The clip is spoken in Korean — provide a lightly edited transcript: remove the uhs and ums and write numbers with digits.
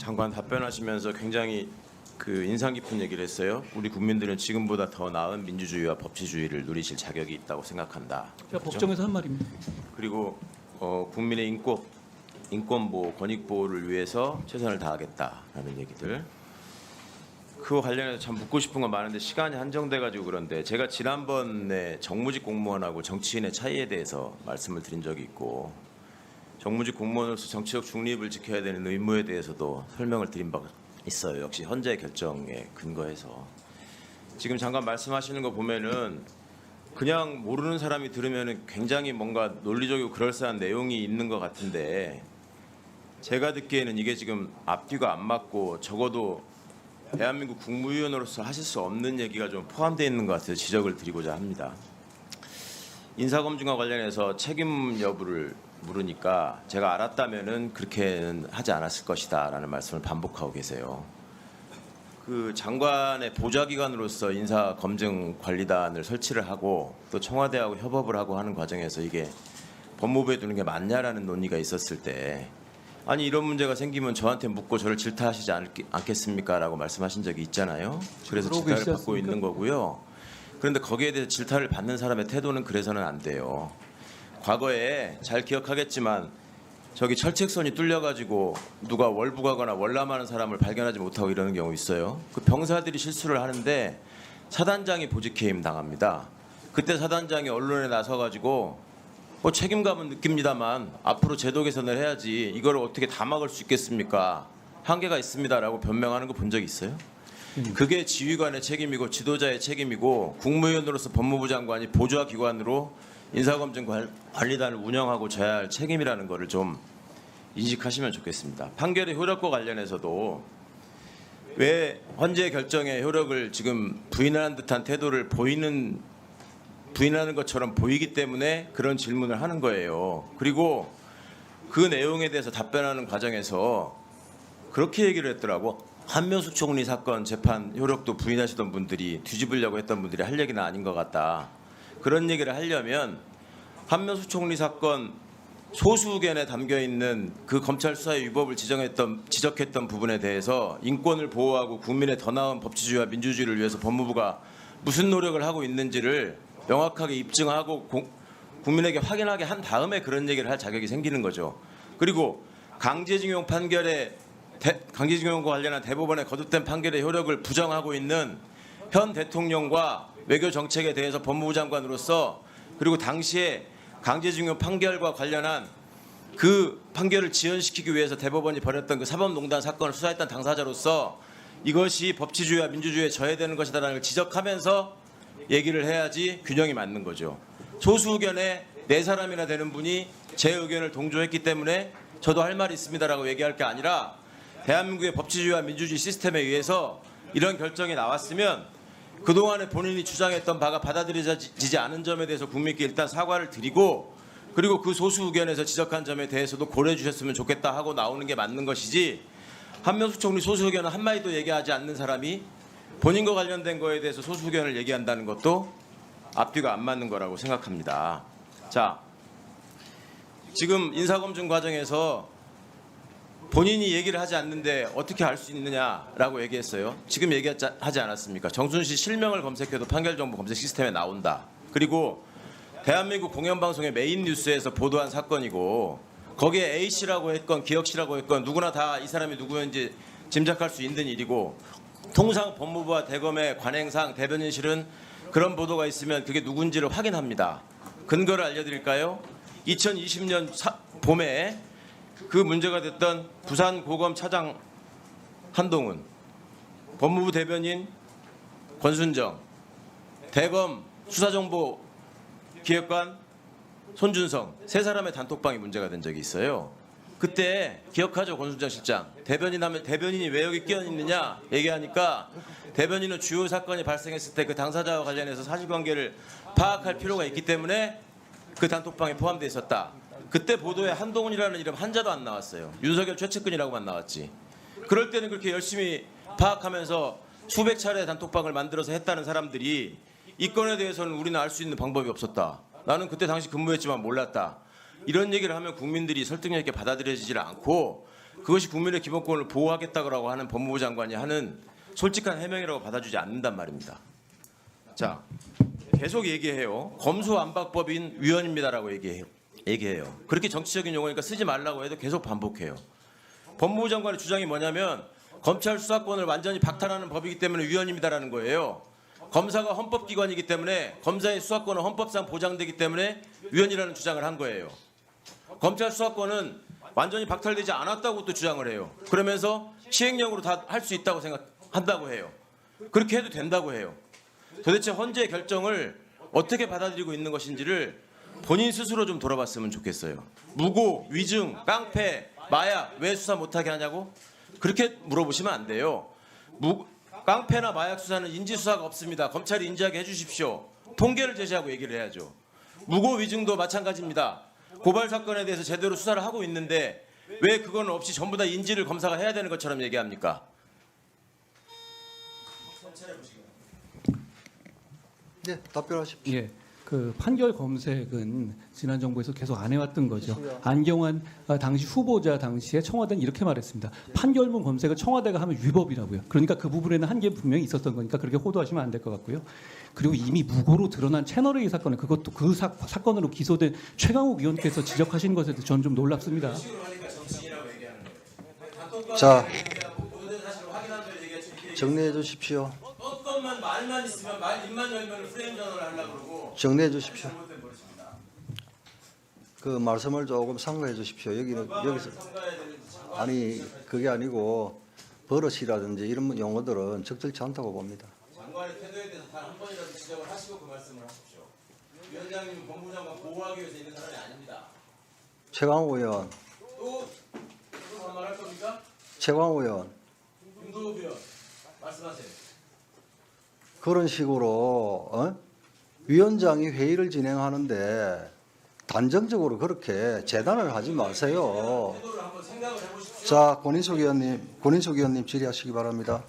장관 답변하시면서 굉장히 인상 깊은 얘기를 했어요. 우리 국민들은 지금보다 더 나은 민주주의와 법치주의를 누리실 자격이 있다고 생각한다. 제가 법정에서 한 말입니다. 그리고 국민의 인권 보호, 권익 보호를 위해서 최선을 다하겠다라는 얘기들. 그거 관련해서 참 묻고 싶은 건 많은데 시간이 한정돼 가지고 그런데 제가 지난번에 정무직 공무원하고 정치인의 차이에 대해서 말씀을 드린 적이 있고 정무직 공무원으로서 정치적 중립을 지켜야 되는 의무에 대해서도 설명을 드린 바가 있어요. 역시 헌재 결정에 근거해서 지금 잠깐 말씀하시는 거 보면은 그냥 모르는 사람이 들으면은 굉장히 뭔가 논리적이고 그럴싸한 내용이 있는 것 같은데 제가 듣기에는 이게 지금 앞뒤가 안 맞고 적어도 대한민국 국무위원으로서 하실 수 없는 얘기가 좀 포함되어 있는 것 같아서 지적을 드리고자 합니다. 인사검증과 관련해서 책임 여부를 물으니까 제가 알았다면은 그렇게는 하지 않았을 것이다라는 말씀을 반복하고 계세요. 그 장관의 보좌기관으로서 인사검증관리단을 설치를 하고 또 청와대하고 협업을 하고 하는 과정에서 이게 법무부에 두는 게 맞냐라는 논의가 있었을 때 아니 이런 문제가 생기면 저한테 묻고 저를 질타하시지 않겠습니까? 라고 말씀하신 적이 있잖아요. 그래서 그러고 질타를 받고 있었습니까? 있는 거고요. 그런데 거기에 대해서 질타를 받는 사람의 태도는 그래서는 안 돼요. 과거에 잘 기억하겠지만 저기 철책선이 뚫려가지고 누가 월북하거나 월남하는 사람을 발견하지 못하고 이러는 경우 있어요. 그 병사들이 실수를 하는데 사단장이 보직해임 당합니다. 그때 사단장이 언론에 나서가지고 뭐 책임감은 느낍니다만 앞으로 제도 개선을 해야지 이걸 어떻게 다 막을 수 있겠습니까? 한계가 있습니다라고 변명하는 거 본 적 있어요? 그게 지휘관의 책임이고 지도자의 책임이고 국무위원으로서 법무부 장관이 보좌기관으로 인사검증관리단을 운영하고 져야 할 책임이라는 거를 좀 인식하시면 좋겠습니다. 판결의 효력과 관련해서도 왜 헌재 결정의 효력을 지금 부인하는 듯한 태도를 부인하는 것처럼 보이기 때문에 그런 질문을 하는 거예요. 그리고 그 내용에 대해서 답변하는 과정에서 그렇게 얘기를 했더라고. 한명숙 총리 사건 재판 효력도 부인하시던 분들이 뒤집으려고 했던 분들이 할 얘기는 아닌 것 같다. 그런 얘기를 하려면 한명숙 총리 사건 소수 의견에 담겨 있는 그 검찰 수사의 위법을 지적했던 부분에 대해서 인권을 보호하고 국민의 더 나은 법치주의와 민주주의를 위해서 법무부가 무슨 노력을 하고 있는지를 명확하게 입증하고 국민에게 확인하게 한 다음에 그런 얘기를 할 자격이 생기는 거죠. 그리고 강제징용과 관련한 대법원의 거듭된 판결의 효력을 부정하고 있는 현 대통령과 외교 정책에 대해서 법무부 장관으로서 그리고 당시에 강제징용 판결과 관련한 그 판결을 지연시키기 위해서 대법원이 벌였던 그 사법농단 사건을 수사했던 당사자로서 이것이 법치주의와 민주주의에 저해되는 것이다라는 걸 지적하면서 얘기를 해야지 균형이 맞는 거죠. 소수 의견에 네 사람이나 되는 분이 제 의견을 동조했기 때문에 저도 할 말이 있습니다라고 얘기할 게 아니라 대한민국의 법치주의와 민주주의 시스템에 의해서 이런 결정이 나왔으면 그동안에 본인이 주장했던 바가 받아들여지지 않은 점에 대해서 국민께 일단 사과를 드리고 그리고 그 소수 의견에서 지적한 점에 대해서도 고려해 주셨으면 좋겠다 하고 나오는 게 맞는 것이지 한명숙 총리 소수 의견은 한마디도 얘기하지 않는 사람이 본인과 관련된 거에 대해서 소수 의견을 얘기한다는 것도 앞뒤가 안 맞는 거라고 생각합니다. 자, 지금 인사검증 과정에서 본인이 얘기를 하지 않는데 어떻게 알 수 있느냐라고 얘기했어요. 지금 얘기하지 않았습니까? 정순신 실명을 검색해도 판결정보 검색 시스템에 나온다. 그리고 대한민국 공영방송의 메인 뉴스에서 보도한 사건이고 거기에 A씨라고 했건 기혁씨라고 했건 누구나 다 이 사람이 누구인지 짐작할 수 있는 일이고 통상 법무부와 대검의 관행상 대변인실은 그런 보도가 있으면 그게 누군지를 확인합니다. 근거를 알려드릴까요? 2020년 봄에 그 문제가 됐던 부산고검 차장 한동훈, 법무부 대변인 권순정, 대검 수사정보기획관 손준성 세 사람의 단톡방이 문제가 된 적이 있어요. 그때 기억하죠, 권순정 실장. 대변인 하면 대변인이 왜 여기 끼어 있느냐 얘기하니까 대변인은 주요 사건이 발생했을 때 그 당사자와 관련해서 사실관계를 파악할 필요가 있기 때문에 그 단톡방에 포함되어 있었다. 그때 보도에 한동훈이라는 이름 한자도 안 나왔어요. 윤석열 최측근이라고만 나왔지. 그럴 때는 그렇게 열심히 파악하면서 수백 차례 단톡방을 만들어서 했다는 사람들이 이 건에 대해서는 우리는 알 수 있는 방법이 없었다. 나는 그때 당시 근무했지만 몰랐다. 이런 얘기를 하면 국민들이 설득력 있게 받아들여지질 않고 그것이 국민의 기본권을 보호하겠다고 하는 법무부 장관이 하는 솔직한 해명이라고 받아주지 않는단 말입니다. 자, 계속 얘기해요. 검수완박법인 위헌입니다라고 얘기해요. 그렇게 정치적인 용어니까 쓰지 말라고 해도 계속 반복해요. 법무부 장관의 주장이 뭐냐면 검찰 수사권을 완전히 박탈하는 법이기 때문에 위헌입니다라는 거예요. 검사가 헌법기관이기 때문에 검사의 수사권은 헌법상 보장되기 때문에 위헌이라는 주장을 한 거예요. 검찰 수사권은 완전히 박탈되지 않았다고 또 주장을 해요. 그러면서 시행령으로 다 할 수 있다고 생각한다고 해요. 그렇게 해도 된다고 해요. 도대체 헌재의 결정을 어떻게 받아들이고 있는 것인지를 본인 스스로 좀 돌아봤으면 좋겠어요. 무고, 위증, 깡패, 마약 왜 수사 못하게 하냐고? 그렇게 물어보시면 안 돼요. 깡패나 마약 수사는 인지수사가 없습니다. 검찰이 인지하게 해주십시오. 통계를 제시하고 얘기를 해야죠. 무고 위증도 마찬가지입니다. 고발 사건에 대해서 제대로 수사를 하고 있는데 왜 그건 없이 전부 다 인지를 검사가 해야 되는 것처럼 얘기합니까? 네, 답변하십시오. 예, 그 판결 검색은 지난 정부에서 계속 안 해왔던 거죠. 안경환 당시 후보자 당시에 청와대는 이렇게 말했습니다. 판결문 검색을 청와대가 하면 위법이라고요. 그러니까 그 부분에는 한계 분명히 있었던 거니까 그렇게 호도하시면 안 될 것 같고요. 그리고 이미 무고로 드러난 채널A 사건에 그것도 그 사건으로 기소된 최강욱 의원께서 지적하신 것에 대해서 저는 좀 놀랍습니다. 자, 정리해 주십시오. 어떤만 말만 있으면 입만 열면 프레임 전환을 하려고 그러고 정리해 주십시오. 그 말씀을 조금 상고해 주십시오. 여기서 아니 그게 아니고 버릇이라든지 이런 용어들은 적절치 않다고 봅니다. 장관의 태도에 대해서 단 한 번이라도 지적을 하시고 그 말씀을 하십시오. 위원장님은 법무부 장관 보호하기 위해서 있는 사람이 아닙니다. 최강욱 의원, 또 반말할 겁니까? 최강욱 의원 윤도읍 의원 말씀하세요. 그런 식으로 위원장이 회의를 진행하는데 단정적으로 그렇게 재단을 하지 마세요. 태도를 한번 생각을 해보십시오. 자, 권인숙 의원님 질의하시기 바랍니다.